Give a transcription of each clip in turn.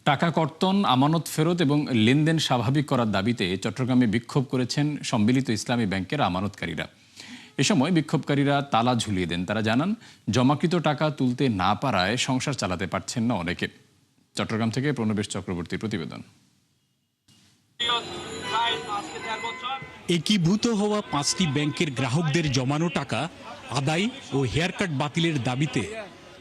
টাকা কর্তন, আমানত ফেরত এবং লেনদেন স্বাভাবিক করার দাবিতে চট্টগ্রামে বিক্ষোভ করেছেন সম্মিলিত ইসলামী ব্যাংকের আমানতকারীরা। এ সময় বিক্ষোভকারীরা তালা ঝুলিয়ে দেন। তারা জানান, জমাকৃত টাকা তুলতে না পারায় সংসার চালাতে পারছেন না অনেকে। চট্টগ্রাম থেকে প্রণবেশ চক্রবর্তীর প্রতিবেদন। একীভূত হওয়া 5টি ব্যাংকের গ্রাহকদের জমানো টাকা আদায় ও হেয়ারকাট বাতিলের দাবিতে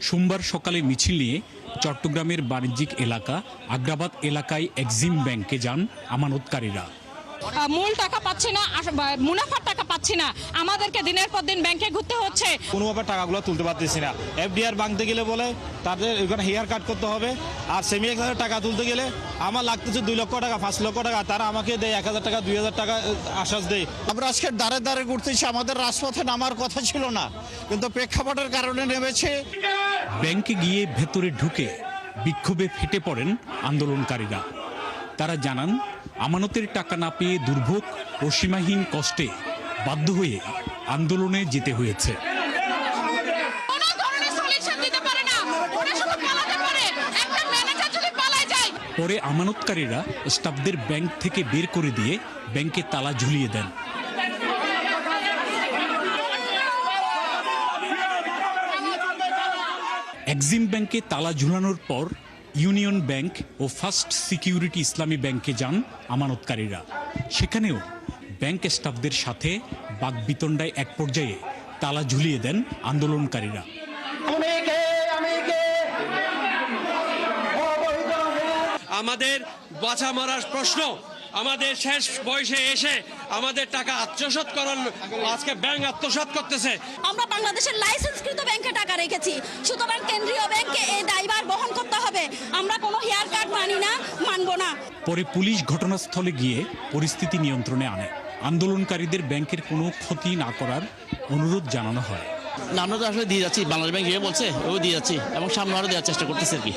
সোমবার সকালে মিছিল নিয়ে চট্টগ্রামের বাণিজ্যিক এলাকা আগ্রাবাদ এলাকায় এক্সিম ব্যাংকে যান আমানতকারীরা। মূল টাকা পাচ্ছি না, মুনাফার টাকা পাচ্ছি না, আমাদেরকে দিনের পর দিন ব্যাংকে ঘুরতে হচ্ছে। কোনোভাবে টাকাগুলো তুলতে পারতেছি না। এফডিআর ভাঙতে গেলে বলে তাদের ওখানে হেয়ার কাট করতে হবে, আর সেমি এক্সামের টাকা তুলতে গেলে আমার লাগতেছে 2 লক্ষ টাকা, 5 লক্ষ টাকা। তারা আমাকে দেয় 1000 টাকা, 2000 টাকা আশ্বাস দেয়। আমরা আজকে দাঁড়ে দাঁড়ে ঘুরতেছি। আমাদের রাজপথে নামার কথা ছিল না, কিন্তু প্রেক্ষাপটের কারণে নেমেছে। ব্যাংকে গিয়ে ভেতরে ঢুকে বিক্ষোভে ফেটে পড়েন আন্দোলনকারীরা। তারা জানান, আমানতের টাকা না পেয়ে দুর্ভোগ ও সীমাহীন কষ্টে বাধ্য হয়ে আন্দোলনে যেতে হয়েছে। পরে আমানতকারীরা স্টাফদের ব্যাংক থেকে বের করে দিয়ে ব্যাংকে তালা ঝুলিয়ে দেন। এক্সিম ব্যাংকে তালা ঝুলানোর পর ইউনিয়ন ব্যাংক ও ফার্স্ট সিকিউরিটি ইসলামী ব্যাংকে যান আমানতকারীরা। সেখানেও ব্যাংক স্টাফদের সাথে বাকবিতণ্ডায় এক পর্যায়ে তালা ঝুলিয়ে দেন আন্দোলনকারীরা। আমাদের বাঁচা মারার প্রশ্ন, আমাদের শেষ বয়সে এসে আমাদের টাকা আত্মসাৎ করার, আজকে ব্যাংক আত্মসাৎ করতেছে। আমরা বাংলাদেশের লাইসেন্সকৃত ব্যাংকে টাকা রেখেছি, সুতরাং কেন্দ্রীয় ব্যাংকে এই দায়ভার বহন করতে হবে। আমরা কোনো হেয়ার কাট মানি না, মানব না। পরে পুলিশ ঘটনাস্থলে গিয়ে পরিস্থিতি নিয়ন্ত্রণে আনে। আন্দোলনকারীদের ব্যাংকের কোনো ক্ষতি না করার অনুরোধ জানানো হয়। আমরা তো আসলে দিয়ে যাচ্ছি, বাংলাদেশ ব্যাংক যে বলছে ওই দিয়ে যাচ্ছি এবং সামনে আরও দেওয়ার চেষ্টা করতেছি আর কি।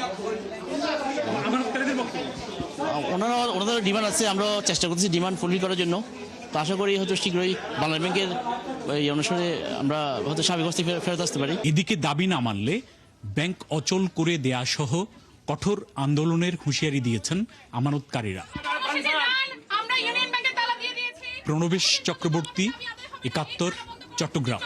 ওনাদের ডিমান্ড আছে, আমরা চেষ্টা করতেছি ডিমান্ড ফুলফিল করার জন্য। তো আশা করি হয়তো শীঘ্রই বাংলাদেশ ব্যাংকের ওই অনুসারে আমরা হয়তো স্বাভাবিক অবস্থায় ফেরত আসতে পারি। এদিকে দাবি না মানলে ব্যাংক অচল করে দেয়া সহ কঠোর আন্দোলনের হুঁশিয়ারি দিয়েছেন আমানতকারীরা। প্রণবেশ চক্রবর্তী, 71, চট্টগ্রাম।